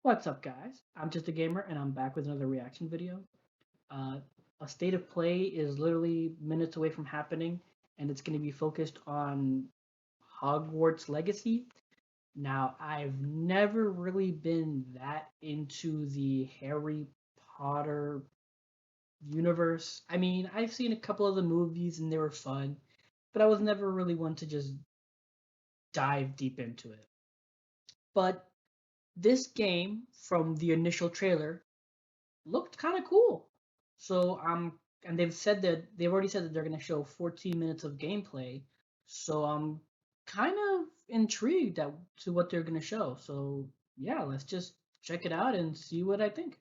What's up, guys? I'm just a gamer, and I'm back with another reaction video. Uh, a state of play is literally minutes away from happening, and it's going to be focused on Hogwarts Legacy. Now, I've never really been that into the Harry Potter universe. I mean, I've seen a couple of the movies, and they were fun, but I was never really one to just dive deep into it. But this game, from the initial trailer, looked kind of cool. So and they've already said that they're going to show 14 minutes of gameplay. So I'm kind of intrigued to what they're going to show. So yeah, let's just check it out and see what I think.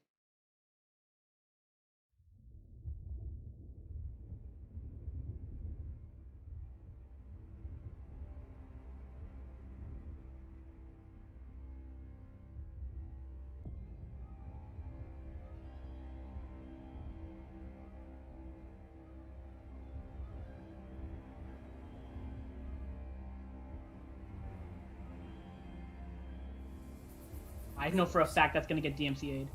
I know for a fact that's going to get DMCA'd.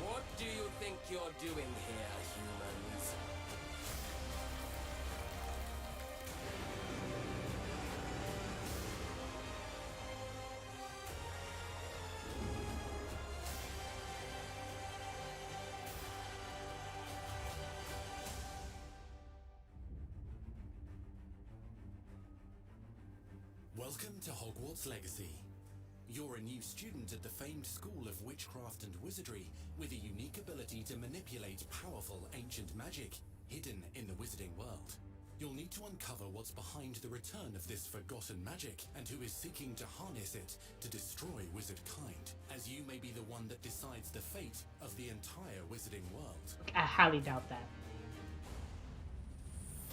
What do you think you're doing here, humans? Welcome to Hogwarts Legacy. You're a new student at the famed School of Witchcraft and Wizardry with a unique ability to manipulate powerful ancient magic hidden in the wizarding world. You'll need to uncover what's behind the return of this forgotten magic and who is seeking to harness it to destroy wizard kind, as you may be the one that decides the fate of the entire wizarding world. I highly doubt that.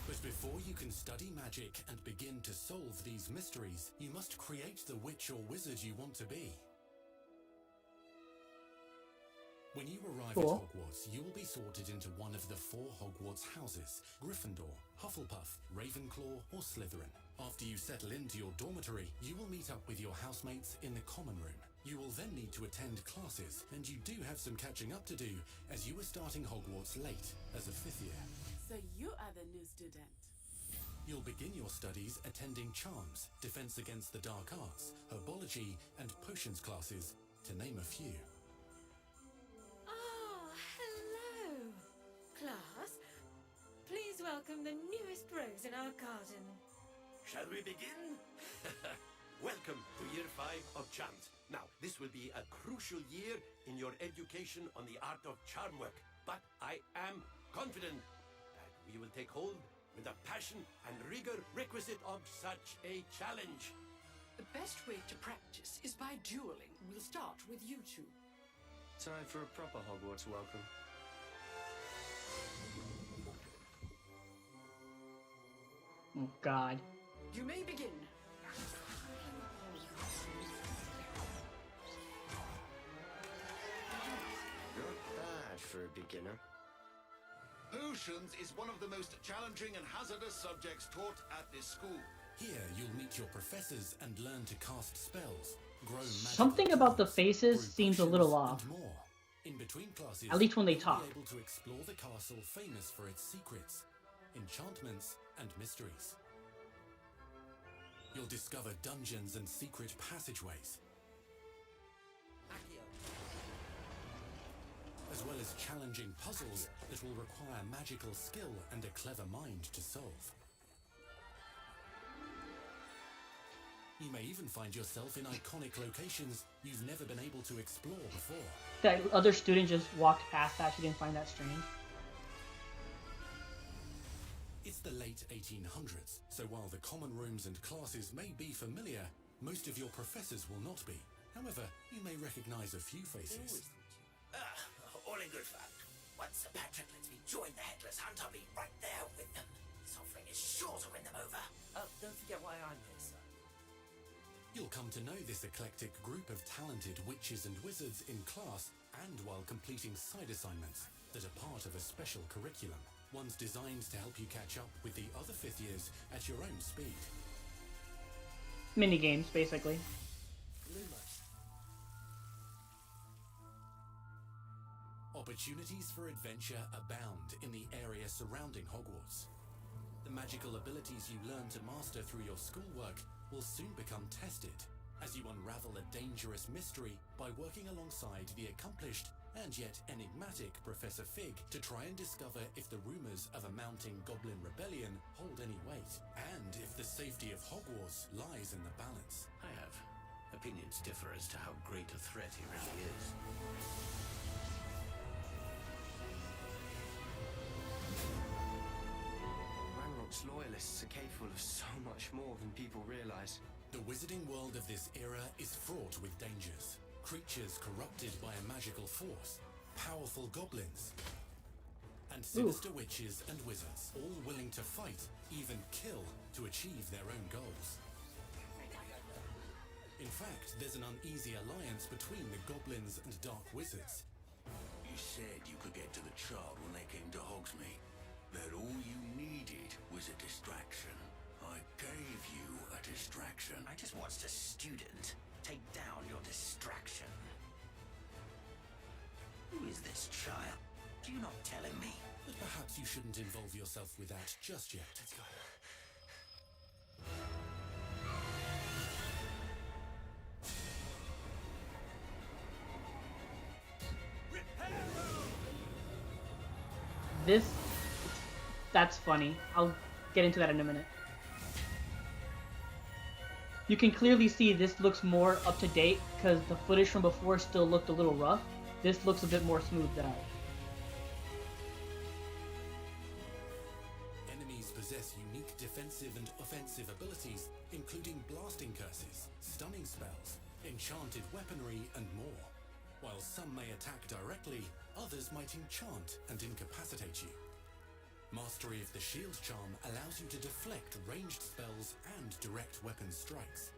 But before you can study magic and begin to solve these mysteries, you must create the witch or wizard you want to be. When you arrive at Cool. Hogwarts, you will be sorted into one of the 4 Hogwarts houses: Gryffindor, Hufflepuff, Ravenclaw, or Slytherin. After you settle into your dormitory, you will meet up with your housemates in the common room. You will then need to attend classes, and you do have some catching up to do, as you are starting Hogwarts late as a 5th year. So you are the new student. You'll begin your studies attending Charms, Defense Against the Dark Arts, Herbology, and Potions classes, to name a few. Oh, hello. Class, please welcome the newest rose in our garden. Shall we begin? Welcome to year 5 of Charms. Now, this will be a crucial year in your education on the art of charm work, but I am confident that we will take hold with the passion and rigor requisite of such a challenge. The best way to practice is by dueling. We'll start with you two. Time for a proper Hogwarts welcome. Oh God. You may begin. Not bad for a beginner. Potions is one of the most challenging and hazardous subjects taught at this school. Here, you'll meet your professors and learn to cast spells, grow magical Something about the plants, faces brew seems a potions, little off. and more. In between classes, At least when they you'll talk. be able to explore the castle famous for its secrets, enchantments, and mysteries. You'll discover dungeons and secret passageways, as well as challenging puzzles that will require magical skill and a clever mind to solve. You may even find yourself in iconic locations you've never been able to explore before. That other student just walked past that. She didn't find that strange. It's the late 1800s, so while the common rooms and classes may be familiar, most of your professors will not be. However, you may recognize a few faces. All in good fun. Once Sir Patrick lets me join the Headless Hunt, I'll be right there with them. This offering is sure to win them over. Don't forget why I'm here, sir. You'll come to know this eclectic group of talented witches and wizards in class and while completing side assignments that are part of a special curriculum, ones designed to help you catch up with the other 5th years at your own speed. Mini games, basically. Opportunities for adventure abound in the area surrounding Hogwarts. The magical abilities you learn to master through your schoolwork will soon become tested as you unravel a dangerous mystery by working alongside the accomplished and yet enigmatic Professor Fig to try and discover if the rumors of a mounting goblin rebellion hold any weight, and if the safety of Hogwarts lies in the balance. I have. Opinions differ as to how great a threat he really is. Ranrock's loyalists are capable of so much more than people realize. The wizarding world of this era is fraught with dangers. Creatures corrupted by a magical force, powerful goblins, and sinister witches and wizards, all willing to fight, even kill, to achieve their own goals. In fact, there's an uneasy alliance between the goblins and dark wizards. You said you could get to the child when they came to Hogsmeade. That all you needed was a distraction. I gave you a distraction. I just watched a student take down your distraction. Who is this child? Do you not telling me? But perhaps you shouldn't involve yourself with that just yet. Let's go. That's funny. I'll get into that in a minute. You can clearly see this looks more up to date because the footage from before still looked a little rough. This looks a bit more smoothed out. Enemies possess unique defensive and offensive abilities, including blasting curses, stunning spells, enchanted weaponry, and more. While some may attack directly, others might enchant and incapacitate you. Mastery of the shield charm allows you to deflect ranged spells and direct weapon strikes.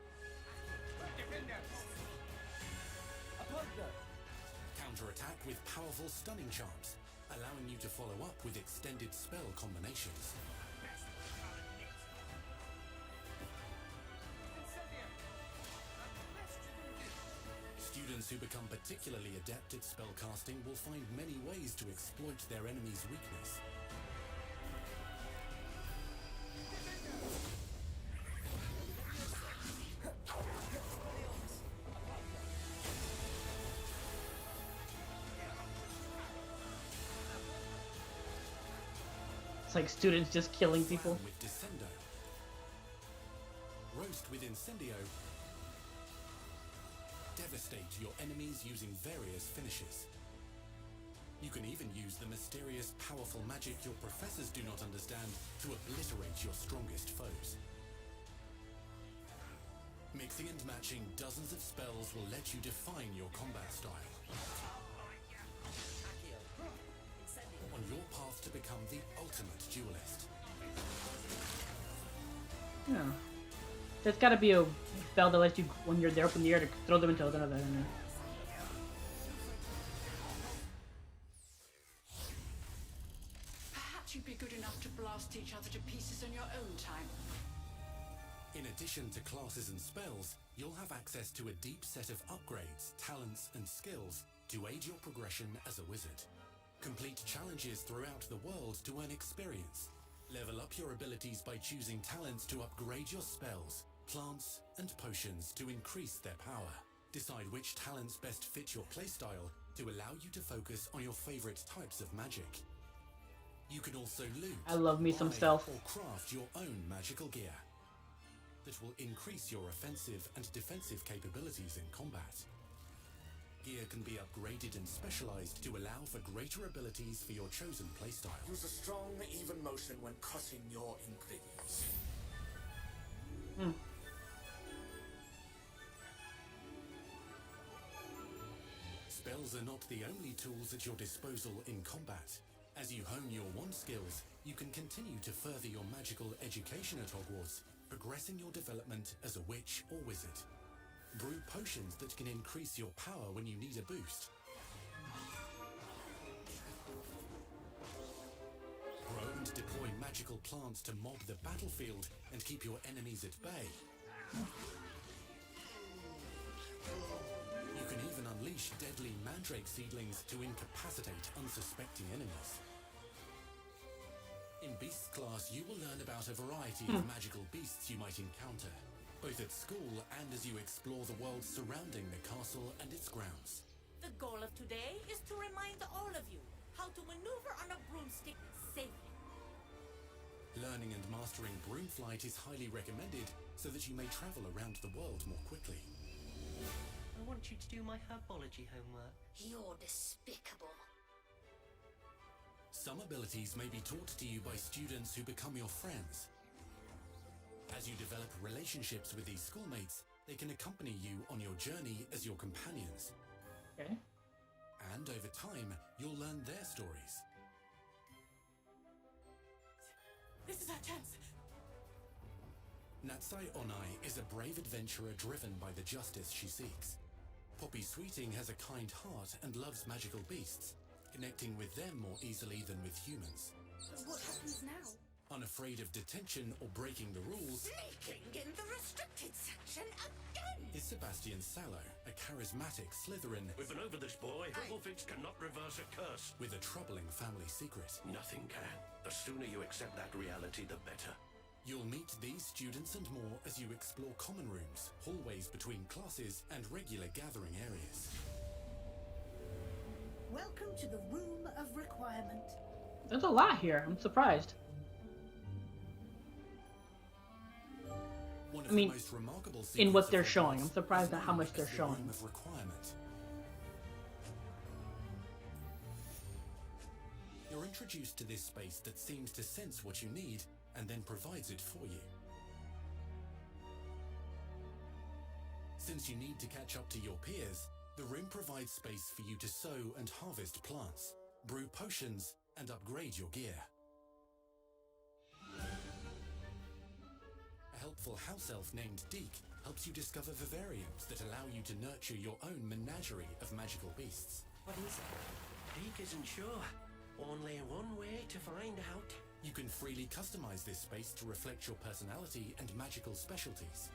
Counterattack with powerful stunning charms, allowing you to follow up with extended spell combinations. Students who become particularly adept at spellcasting will find many ways to exploit their enemy's weakness. It's like students just killing people. With Descendo. Roast with Incendio. Devastate your enemies using various finishes. You can even use the mysterious, powerful magic your professors do not understand to obliterate your strongest foes. Mixing and matching dozens of spells will let you define your combat style. On your path to become the ultimate duelist. Yeah. There's gotta be a spell that lets you, when you're there up in the air, to throw them into another enemy. Perhaps you'd be good enough to blast each other to pieces on your own time. In addition to classes and spells, you'll have access to a deep set of upgrades, talents, and skills to aid your progression as a wizard. Complete challenges throughout the world to earn experience. Level up your abilities by choosing talents to upgrade your spells, plants, and potions to increase their power. Decide which talents best fit your playstyle to allow you to focus on your favorite types of magic. You can also loot, I love me some buy, stealth. or craft your own magical gear that will increase your offensive and defensive capabilities in combat. Gear can be upgraded and specialized to allow for greater abilities for your chosen playstyle. Use a strong, even motion when cutting your ingredients. Spells are not the only tools at your disposal in combat. As you hone your wand skills, you can continue to further your magical education at Hogwarts, progressing your development as a witch or wizard. Brew potions that can increase your power when you need a boost. Grow and deploy magical plants to mob the battlefield and keep your enemies at bay. You can even unleash deadly mandrake seedlings to incapacitate unsuspecting enemies. In Beasts class, you will learn about a variety of magical beasts you might encounter, both at school and as you explore the world surrounding the castle and its grounds. The goal of today is to remind all of you how to maneuver on a broomstick safely. Learning and mastering broom flight is highly recommended so that you may travel around the world more quickly. I want you to do my herbology homework. You're despicable. Some abilities may be taught to you by students who become your friends. As you develop relationships with these schoolmates, they can accompany you on your journey as your companions. Okay. And over time, you'll learn their stories. This is our chance. Natsai Onai is a brave adventurer driven by the justice she seeks. Poppy Sweeting has a kind heart and loves magical beasts, connecting with them more easily than with humans. What happens now? Unafraid of detention or breaking the rules, Sneaking in the restricted section again! is Sebastian Sallow, a charismatic Slytherin We've been over this, boy. Hufflepuffs cannot reverse a curse. with a troubling family secret. Nothing can. The sooner you accept that reality, the better. You'll meet these students and more as you explore common rooms, hallways between classes, and regular gathering areas. Welcome to the Room of Requirement. There's a lot here. I'm surprised. One of I mean, the most remarkable in secrets what of they're Hogwarts showing. I'm is surprised at how known much as they're the showing. Room of Requirement. You're introduced to this space that seems to sense what you need and then provides it for you. Since you need to catch up to your peers, the room provides space for you to sow and harvest plants, brew potions, and upgrade your gear. A helpful house elf named Deke helps you discover vivariums that allow you to nurture your own menagerie of magical beasts. What is it? Deke isn't sure. Only one way to find out. You can freely customize this space to reflect your personality and magical specialties.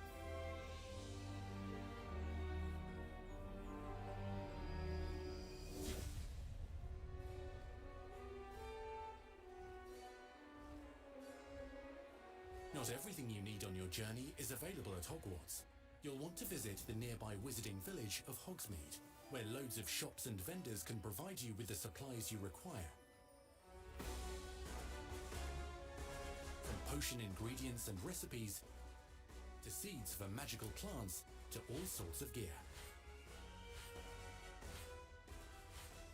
Not everything you need on your journey is available at Hogwarts. You'll want to visit the nearby wizarding village of Hogsmeade, where loads of shops and vendors can provide you with the supplies you require. From potion ingredients and recipes, to seeds for magical plants, to all sorts of gear.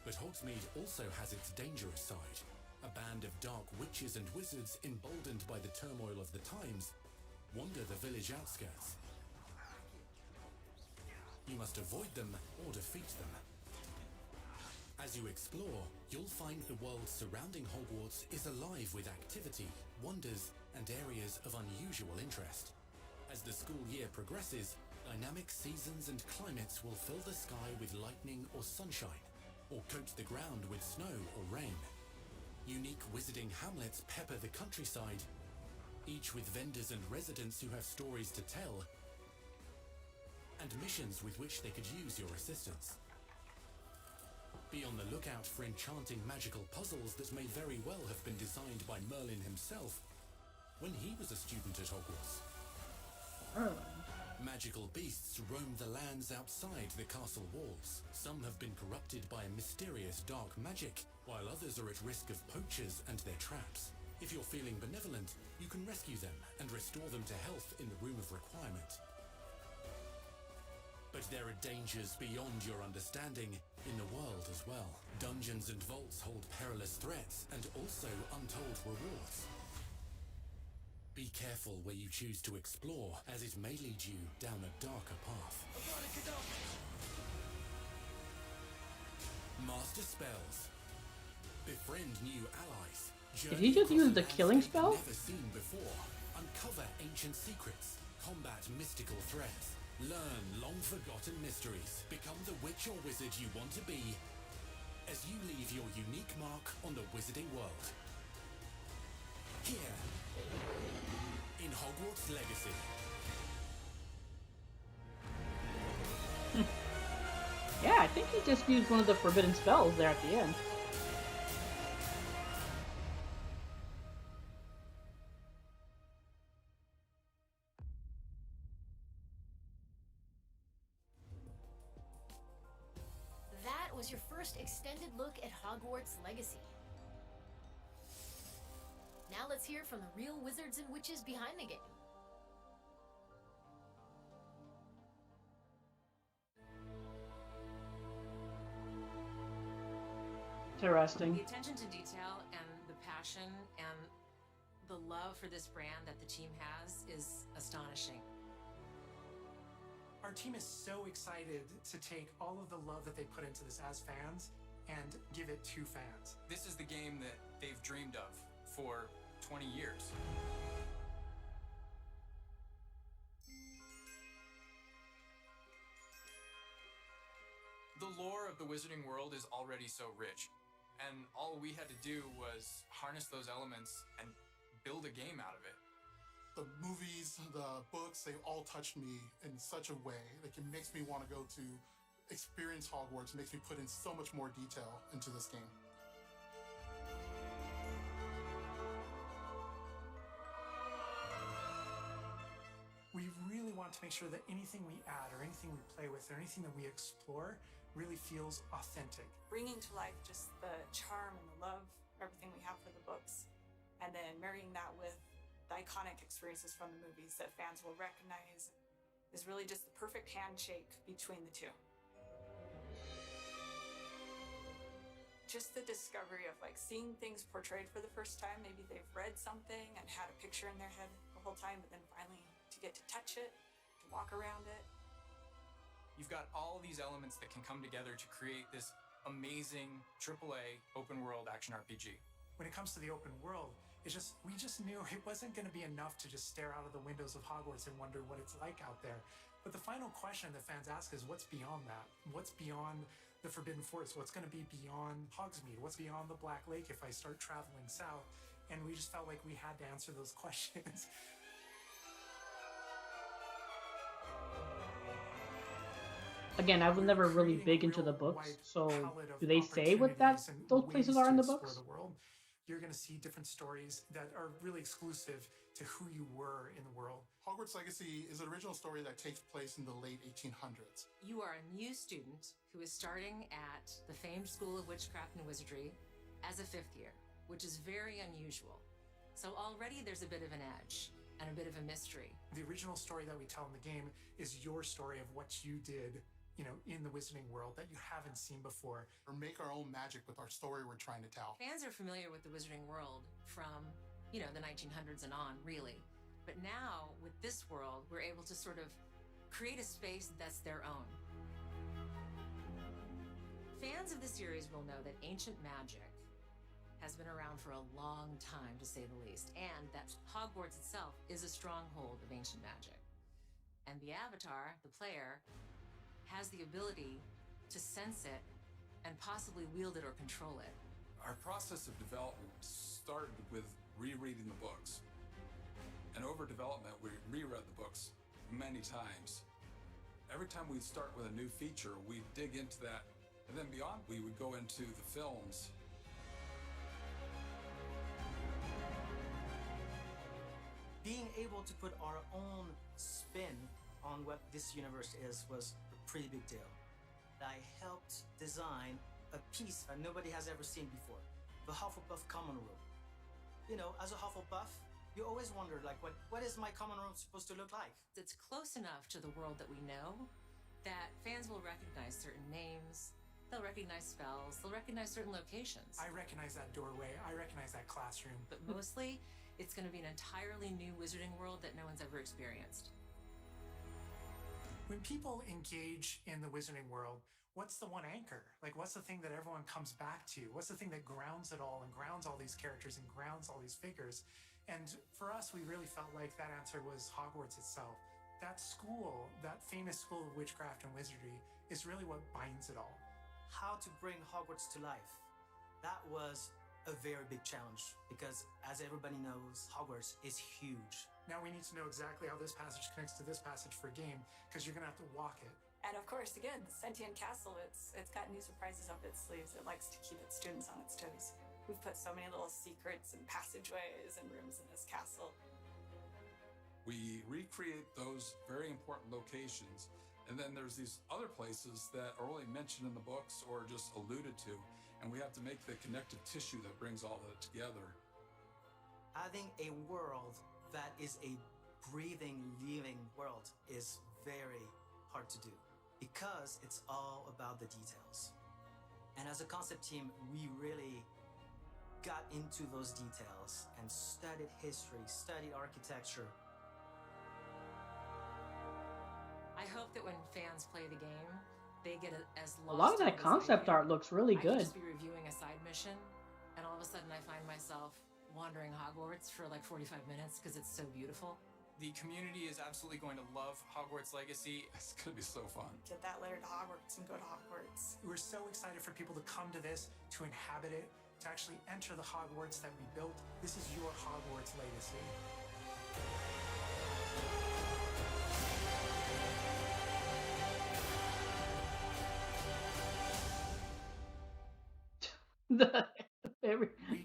But Hogsmeade also has its dangerous side. A band of dark witches and wizards emboldened by the turmoil of the times wander the village outskirts. You must avoid them or defeat them. As you explore, you'll find the world surrounding Hogwarts is alive with activity, wonders, and areas of unusual interest. As the school year progresses, dynamic seasons and climates will fill the sky with lightning or sunshine, or coat the ground with snow or rain. Unique wizarding hamlets pepper the countryside, each with vendors and residents who have stories to tell, and missions with which they could use your assistance. Be on the lookout for enchanting magical puzzles that may very well have been designed by Merlin himself when he was a student at Hogwarts. Magical beasts roam the lands outside the castle walls. Some have been corrupted by a mysterious dark magic, while others are at risk of poachers and their traps. If you're feeling benevolent, you can rescue them and restore them to health in the Room of Requirement. But there are dangers beyond your understanding in the world as well. Dungeons and vaults hold perilous threats and also untold rewards. Be careful where you choose to explore, as it may lead you down a darker path. Master spells. Befriend new allies. Did he just use the killing spell? Never seen before. Uncover ancient secrets. Combat mystical threats. Learn long-forgotten mysteries. Become the witch or wizard you want to be as you leave your unique mark on the wizarding world. Here, in Hogwarts Legacy. Yeah, I think he just used one of the forbidden spells there at the end. That was your first extended look at Hogwarts Legacy. Now let's hear from the real wizards and witches behind the game. Interesting. The attention to detail and the passion and the love for this brand that the team has is astonishing. Our team is so excited to take all of the love that they put into this as fans and give it to fans. This is the game that they've dreamed of for 20 years. The lore of the Wizarding World is already so rich, and all we had to do was harness those elements and build a game out of it. The movies, the books, they all touched me in such a way. Like, it makes me want to go to experience Hogwarts, makes me put in so much more detail into this game. We really want to make sure that anything we add or anything we play with or anything that we explore really feels authentic. Bringing to life just the charm and the love, everything we have for the books, and then marrying that with the iconic experiences from the movies that fans will recognize is really just the perfect handshake between the two. Just the discovery of like seeing things portrayed for the first time. Maybe they've read something and had a picture in their head the whole time, but then finally to get to touch it, to walk around it. You've got all these elements that can come together to create this amazing AAA open world action RPG. When it comes to the open world, we just knew it wasn't going to be enough to just stare out of the windows of Hogwarts and wonder what it's like out there. But the final question that fans ask is, what's beyond that? What's beyond the Forbidden Forest? What's going to be beyond Hogsmeade? What's beyond the Black Lake if I start traveling south? And we just felt like we had to answer those questions. Again, I was never really big into the books, so do they say what those places are in the books? You're going to see different stories that are really exclusive to who you were in the world. Hogwarts Legacy is an original story that takes place in the late 1800s. You are a new student who is starting at the famed School of Witchcraft and Wizardry as a 5th year, which is very unusual. So already there's a bit of an edge and a bit of a mystery. The original story that we tell in the game is your story of what you did, in the Wizarding World that you haven't seen before. Or make our own magic with our story we're trying to tell. Fans are familiar with the Wizarding World from, the 1900s and on, really. But now, with this world, we're able to sort of create a space that's their own. Fans of the series will know that ancient magic has been around for a long time, to say the least, and that Hogwarts itself is a stronghold of ancient magic. And the Avatar, the player, has the ability to sense it and possibly wield it or control it. Our process of development started with rereading the books. And over development, we reread the books many times. Every time we start with a new feature, we dig into that, and then beyond, we would go into the films. Being able to put our own spin on what this universe is was pretty big deal. I helped design a piece that nobody has ever seen before, the Hufflepuff common room. As a Hufflepuff, you always wonder, what is my common room supposed to look like? It's close enough to the world that we know that fans will recognize certain names, they'll recognize spells, they'll recognize certain locations. I recognize that doorway, I recognize that classroom. But mostly, it's going to be an entirely new Wizarding World that no one's ever experienced. When people engage in the Wizarding World, what's the one anchor? What's the thing that everyone comes back to? What's the thing that grounds it all and grounds all these characters and grounds all these figures? And for us, we really felt like that answer was Hogwarts itself. that school, that famous school of witchcraft and wizardry, is really what binds it all. How to bring Hogwarts to life. That was a very big challenge because, as everybody knows, Hogwarts is huge. Now we need to know exactly how this passage connects to this passage for a game, because you're going to have to walk it. And of course, again, the sentient castle, it's got new surprises up its sleeves. It likes to keep its students on its toes. We've put so many little secrets and passageways and rooms in this castle. We recreate those very important locations, and then there's these other places that are only mentioned in the books or just alluded to, and we have to make the connective tissue that brings all that together. Having a world that is a breathing, living world is very hard to do because it's all about the details. And as a concept team, we really got into those details and studied history, studied architecture. I hope that when fans play the game, they get as lost A lot of in that it as I concept do. art looks really I could good. just be reviewing a side mission, and all of a sudden I find myself wandering Hogwarts for like 45 minutes because it's so beautiful. The community is absolutely going to love Hogwarts Legacy. It's going to be so fun. Get that letter to Hogwarts and go to Hogwarts. We're so excited for people to come to this, to inhabit it, to actually enter the Hogwarts that we built. This is your Hogwarts Legacy.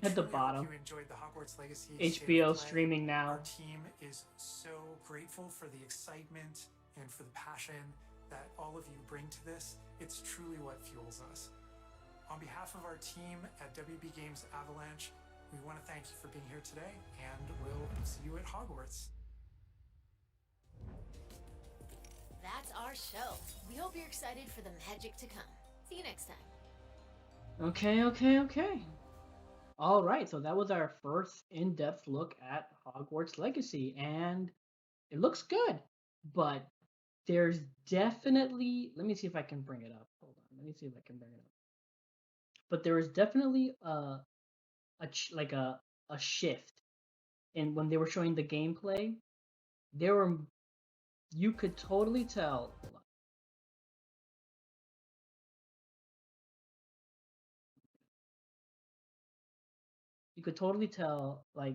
At the bottom. You enjoyed the Hogwarts Legacy HBO streaming now. Our team is so grateful for the excitement and for the passion that all of you bring to this. It's truly what fuels us. On behalf of our team at WB Games Avalanche, we want to thank you for being here today, and we'll see you at Hogwarts. That's our show. We hope you're excited for the magic to come. See you next time. Okay. All right, so that was our first in-depth look at Hogwarts Legacy, and it looks good, but there's definitely, let me see if I can bring it up. Hold on, let me see if I can bring it up. But there is definitely a shift in when they were showing the gameplay. You could totally tell. Hold on. You could totally tell, like,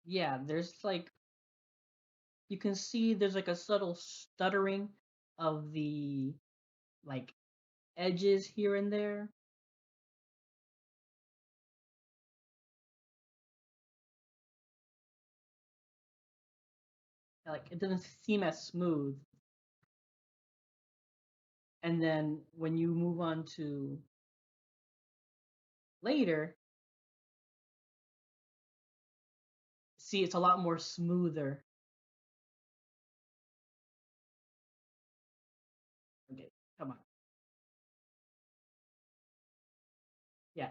yeah, there's like, you can see there's like a subtle stuttering of the like edges here and there. Like it doesn't seem as smooth. And then when you move on to later, see it's a lot more smoother. Okay, come on. Yeah.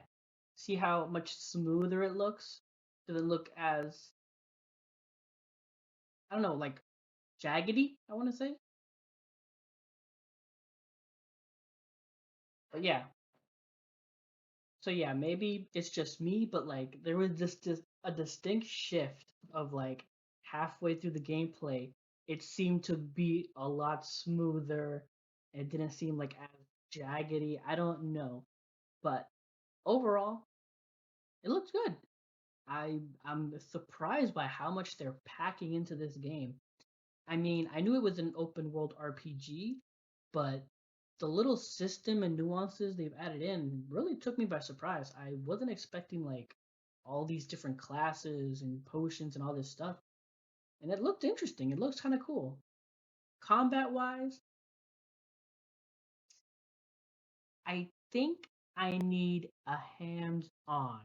See how much smoother it looks? Does it look as, I don't know, like jaggedy, I want to say? But yeah. So yeah, maybe it's just me, but like there was just a distinct shift of like halfway through the gameplay. It seemed to be a lot smoother. It didn't seem like as jaggedy. I don't know, but overall, it looks good. I'm surprised by how much they're packing into this game. I mean, I knew it was an open world RPG, but the little system and nuances they've added in really took me by surprise. I wasn't expecting like all these different classes and potions and all this stuff. And it looked interesting. It looks kind of cool. Combat wise, I think I need a hands on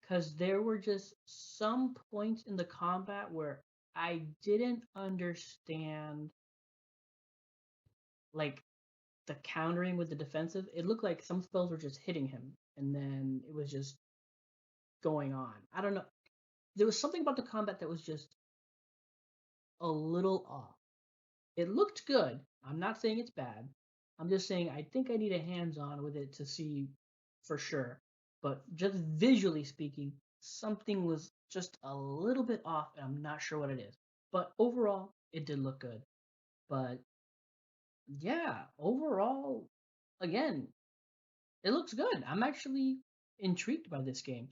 because there were just some points in the combat where I didn't understand like the countering with the defensive. It looked like some spells were just hitting him and then it was just going on. I don't know. There was something about the combat that was just a little off. It looked good. I'm not saying it's bad. I'm just saying I think I need a hands on with it to see for sure. but just visually speaking, something was just a little bit off, and I'm not sure what it is. But overall, it did look good. But yeah, overall, again, it looks good. I'm actually intrigued by this game.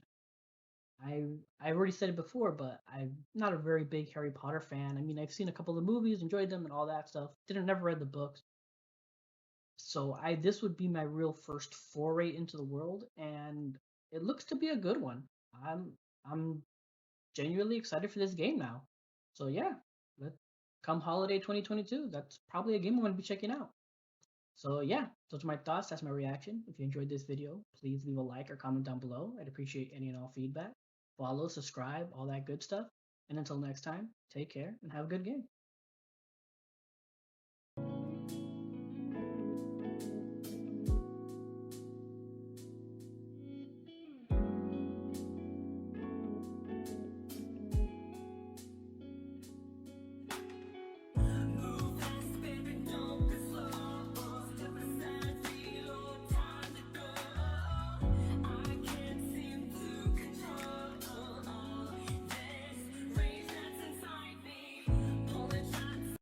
I already said it before, but I'm not a very big Harry Potter fan. I mean, I've seen a couple of the movies, enjoyed them, and all that stuff. Didn't never read the books, so I this would be my real first foray into the world, and it looks to be a good one. I'm I'm genuinely excited for this game now. So yeah, let come holiday 2022. That's probably a game I'm gonna be checking out. So yeah, those are my thoughts. That's my reaction. If you enjoyed this video, please leave a like or comment down below. I'd appreciate any and all feedback. Follow, subscribe, all that good stuff. And until next time, take care and have a good game.